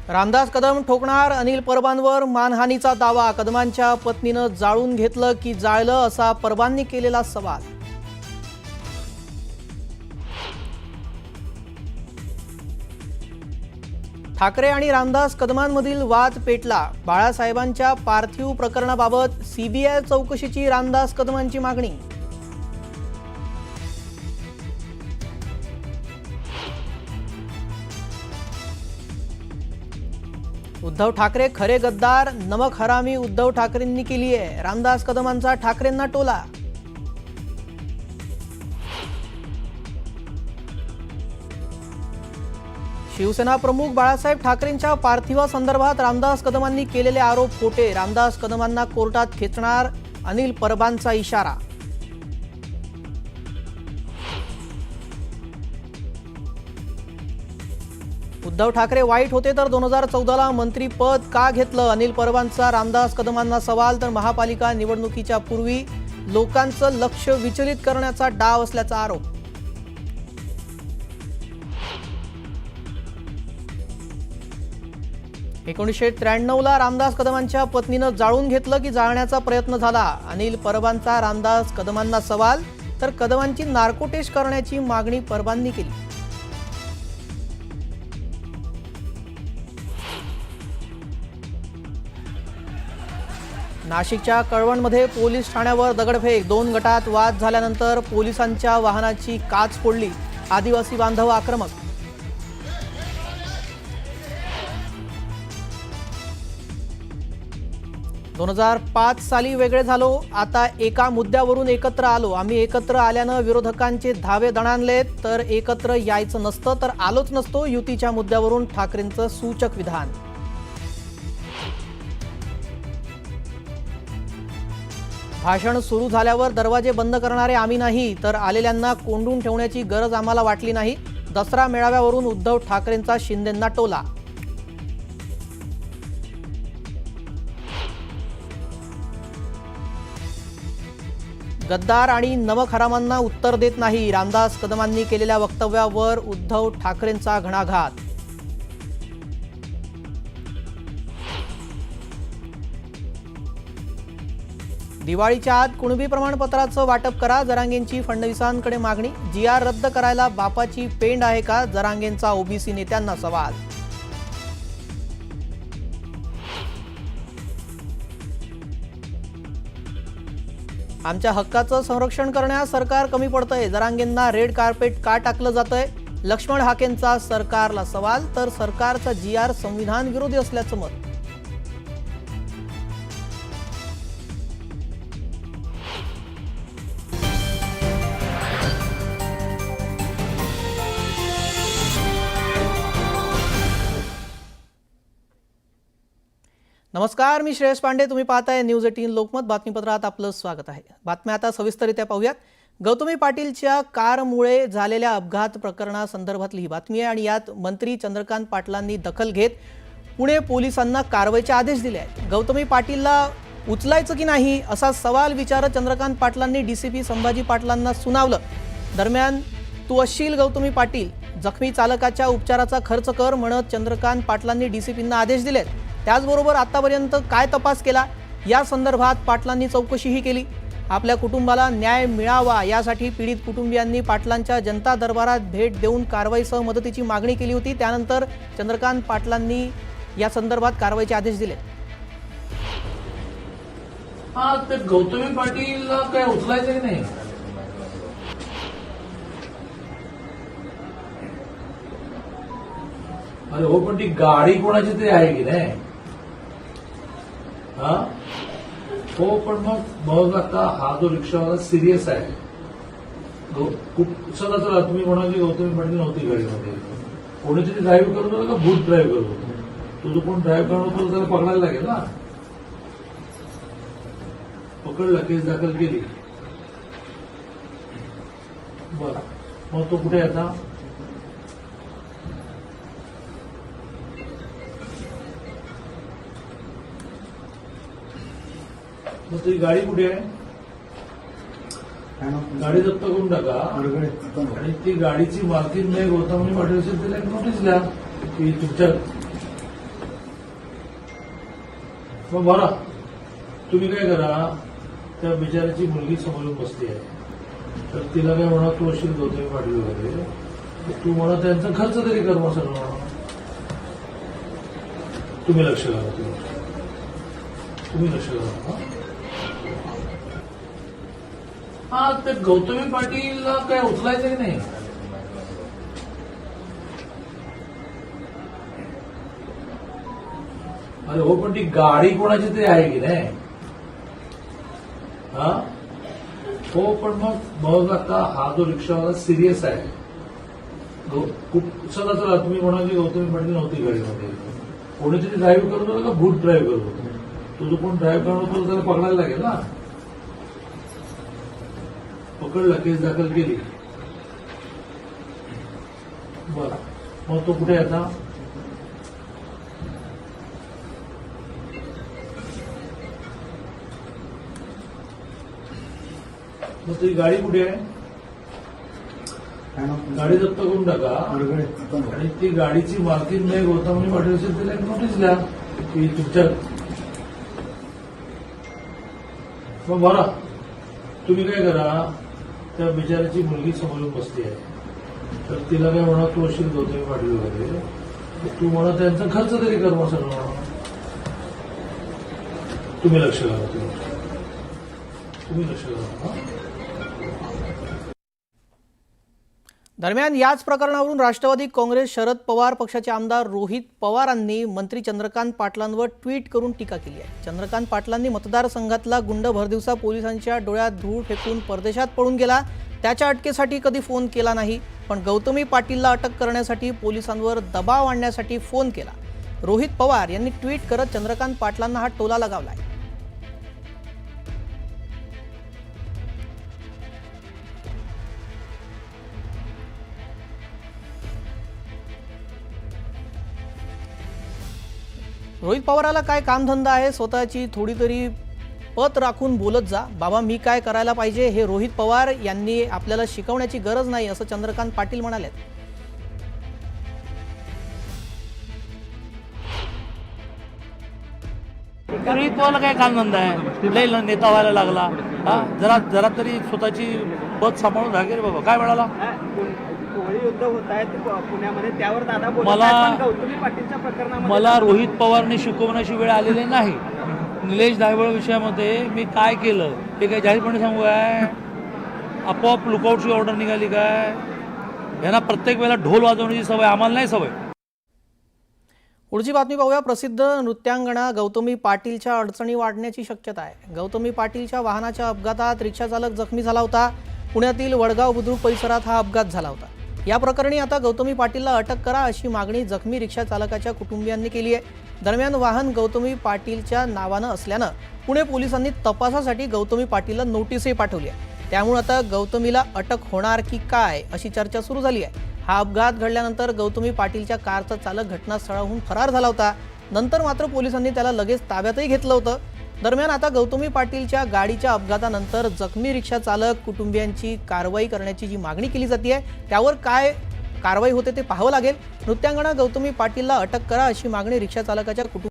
रामदास कदम ठोकणार अनिल परबांवर मानहानीचा दावा। कदमांच्या पत्नीनं जाळून घेतलं की जाळलं असा परबांनी केलेला सवाल। ठाकरे आणि रामदास कदमांमधील वाद पेटला। बाळासाहेबांच्या पार्थिव प्रकरणाबाबत सीबीआय चौकशीची रामदास कदमांची मागणी। उद्धव ठाकरे खरे गद्दार, नमक हरामी उद्धव ठाकरेंनी केली आहे। रामदास कदमांचा ठाकरेंना टोला। शिवसेना प्रमुख बाळासाहेब ठाकरेंच्या पार्थिवासंदर्भात रामदास कदमांनी केलेले आरोप खोटे। रामदास कदमांना कोर्टात खेचणार अनिल परबांचा इशारा। उद्धव ठाकरे वाईट होते तर 2014ला मंत्रीपद का घेतलं? अनिल परबांचा रामदास कदमांना सवाल। तर महापालिका निवडणुकीच्या पूर्वी लोकांचं लक्ष विचलित करण्याचा डाव असल्याचा आरोप। एकोणीसशे 93ला रामदास कदमांच्या पत्नीनं जाळून घेतलं की जाळण्याचा प्रयत्न झाला। अनिल परबांचा रामदास कदमांना सवाल। तर कदमांची नार्को टेस्ट करण्याची मागणी परबांनी केली। नाशिकच्या कळवणमध्ये पोलीस ठाण्यावर दगडफेक। 2 गटात वाद झाल्यानंतर पोलिसांच्या वाहनाची काच फोडली। आदिवासी बांधव आक्रमक। दोन 2005 साली वेगळे झालो, आता एका मुद्द्यावरून एकत्र आलो। आम्ही एकत्र आल्यानं विरोधकांचे धावे दणाणलेत। तर एकत्र यायचं नसतं तर आलोच नसतो। युतीच्या मुद्द्यावरून ठाकरेंचं सूचक विधान। भाषण सुरू झाल्यावर दरवाजे बंद करणारे आम्ही नाही, तर आलेल्यांना कोंडून ठेवण्याची गरज आम्हाला वाटली नाही। दसरा मेळाव्यावरून उद्धव ठाकरेंचा शिंदेंना टोला। गद्दार आणि नमक हरामांना उत्तर देत नाही। रामदास कदमांनी केलेल्या वक्तव्यावर उद्धव ठाकरेंचा घणाघात। दिवाळीच्या आत कुणबी प्रमाणपत्राचं वाटप करा, जरांगेंची फडणवीसांकडे मागणी। जीआर रद्द करायला बापाची पेंड आहे का? जरांगेंचा ओबीसी नेत्यांना सवाल। आमच्या हक्काचं संरक्षण करण्यास सरकार कमी पडतंय। जरांगेंना रेड कार्पेट का टाकलं जातंय? लक्ष्मण हाकेंचा सरकारला सवाल। तर सरकारचा जीआर संविधान विरोधी असल्याचं मत। नमस्कार, मी श्रेयस पांडे। तुम्ही पाहताय न्यूज 18 लोकमत। बातमीपत्रात आपलं स्वागत आहे। बातम्या आता सविस्तररित्या पाहूयात। गौतमी पाटीलच्या कारमुळे झालेल्या अपघात प्रकरणासंदर्भातली ही बातमी आहे आणि यात मंत्री चंद्रकांत पाटलांनी दखल घेत पुणे पोलिसांना कारवाईचे आदेश दिले आहेत। गौतमी पाटीलला उचलायचं की नाही असा सवाल विचारत चंद्रकांत पाटलांनी डीसीपी संभाजी पाटलांना सुनावलं। दरम्यान तू असशील गौतमी पाटील, जखमी चालकाच्या उपचाराचा खर्च कर म्हणत चंद्रकांत पाटलांनी डीसीपींना आदेश दिलेत। त्याचबरोबर आतापर्यंत काय तपास केला या संदर्भात पाटलांनी चौकशीही केली। आपल्या कुटुंबाला न्याय मिळावा यासाठी पीडित कुटुंबियांनी पाटलांच्या जनता दरबारात भेट देऊन कारवाईसह मदतीची मागणी केली होती। त्यानंतर चंद्रकांत पाटलांनी या संदर्भात कारवाईचे आदेश दिले। ते गौतमी पाटील काय उचलायचं की नाही? अरे हो, पण ती गाडी कोणाची तरी आहे की नाही? हो, पण मग आता हा जो रिक्षावाला सिरियस आहे। चला चला, तुम्ही म्हणाल की गौतमी पाटील नव्हती गाडीमध्ये, कोणीतरी ड्राईव्ह करत होतं का भूत ड्राईव्ह करत होतं? तो जो कोण ड्राईव्ह करत होता त्याला पकडायला लागेल ना। पकडला, केस दाखल केली, बरं मग तो कुठे आता? मग तुझी गाडी कुठे आहे? गाडी जप्त करून टाका आणि ती गाडीची मालकीन नाही गौतमी पाटील असेल त्याला एक नोटीस द्या की तुमच्या मग भरा. तुम्ही काय करा, त्या बिचाराची मुलगी समोरून बसली आहे, तर तिला काय म्हणा, तू अशी गौतमी पाटील वगैरे, तर तू म्हणा त्यांचा खर्च तरी कर मग सगळं. तुम्ही लक्ष घाला, तुम्ही लक्ष घाला. हा, ते गौतमी पाटीलला काय उचलायचं की नाही? अरे हो, पण ती गाडी कोणाची तरी आहे की नाही? हा हो, पण मग आता हा जो रिक्षावाला सिरियस आहे. चला चला, तुम्ही म्हणा की गौतमी पाटील नव्हती गाडीमध्ये, कोणीतरी ड्राईव्ह करत होतं का भूत ड्राईव्ह करत होतं? तुझं कोण ड्राईव्ह करत होतं त्याला पकडायला लागेल ना. पकडला, केस दाखल केली. बरं, मग तो कुठे आता? मग तुझी गाडी कुठे आहे? गाडी जप्त करून टाका आणि ती गाडीची मालकीन नाही गौतमी पाटील असेल तिला एक नोटीस द्या की तुमच्या. मग भरा. तुम्ही काय करा, त्या बिचाराची मुलगी समोरून बसली आहे, तर तिला काय म्हणा, तू अशी गौतमी पाटील वगैरे, तर तू म्हणा त्यांचा खर्च तरी कर मग सगळं. तुम्ही लक्ष घाला, तुम्ही लक्ष घाला. दरम्यान याच प्रकरणावरून राष्ट्रवादी काँग्रेस शरद पवार पक्षाचे आमदार रोहित पवारांनी मंत्री चंद्रकांत पाटलांवर ट्विट करून टीका केली आहे. चंद्रकांत पाटलांनी मतदारसंघातला गुंड भरदिवसा पोलिसांच्या डोळ्यात धूळ फेकून परदेशात पळून गेला, त्याच्या अटकेसाठी कधी फोन केला नाही, पण गौतमी पाटीलला अटक करण्यासाठी पोलिसांवर दबाव आणण्यासाठी फोन केला. रोहित पवार यांनी ट्विट करत चंद्रकांत पाटलांना हा टोला लगावलाय. रोहित पवाराला काय कामधंदा आहे, स्वतःची थोडी तरी पत राखून बोलत जा. बाबा मी काय करायला पाहिजे हे रोहित पवार यांनी आपल्याला शिकवण्याची गरज नाही, असं चंद्रकांत पाटील म्हणाले. रोहित पवारला काय कामधंदा आहे? लय नेता व्हायला लागला. हा, जरा तरी स्वतःची पद सांभाळून राहा रे बाबा. काय म्हणाला? कोळी युद्ध होत आहेत पुण्यामध्ये, त्यावर दादा बोलत मला- आहेत, पण गौतमी पाटीलच्या प्रकरणामध्ये मला रोहित पवारने शिकवण्याची वेळ आलेली नाही. निलेश धायवळ विषयामध्ये मी काय केलं हे काय जाहीरपणे सांगू काय? आपोआप लुकआउटची ऑर्डर निघाली काय? यांना प्रत्येक वेळेला ढोल वाजवण्याची सवय, आम्हाला नाही सवय. पुढची बातमी पाहूया. प्रसिद्ध नृत्यांगणा गौतमी पाटीलच्या अडचणी वाढण्याची शक्यता आहे. गौतमी पाटीलच्या वाहनाच्या अपघातात रिक्षाचालक जखमी झाला होता. पुण्यातील वडगाव बुद्रुक परिसरात हा अपघात झाला होता. या प्रकरणी आता गौतमी पाटीलला अटक करा अशी मागणी जखमी रिक्षा चालकाच्या कुटुंबियांनी केली आहे. दरम्यान वाहन गौतमी पाटीलच्या नावानं असल्यानं पुणे पोलिसांनी तपासासाठी गौतमी पाटीलला नोटीसही पाठवली आहे. त्यामुळे आता गौतमीला अटक होणार की काय अशी चर्चा सुरू झाली आहे. हा अपघात घडल्यानंतर गौतमी पाटीलच्या कारचा चालक घटनास्थळाहून फरार झाला होता. नंतर मात्र पोलिसांनी त्याला लगेच ताब्यातही घेतलं होतं. दरम्यान आता गौतमी पाटीलच्या गाडीच्या अपघातानंतर जखमी रिक्षा चालक कुटुंबियांची कारवाई करण्याची जी मागणी केली जाते त्यावर काय कारवाई होते ते पाहावं लागेल. नृत्यांगणा गौतमी पाटीलला अटक करा अशी मागणी रिक्षा चालकाच्या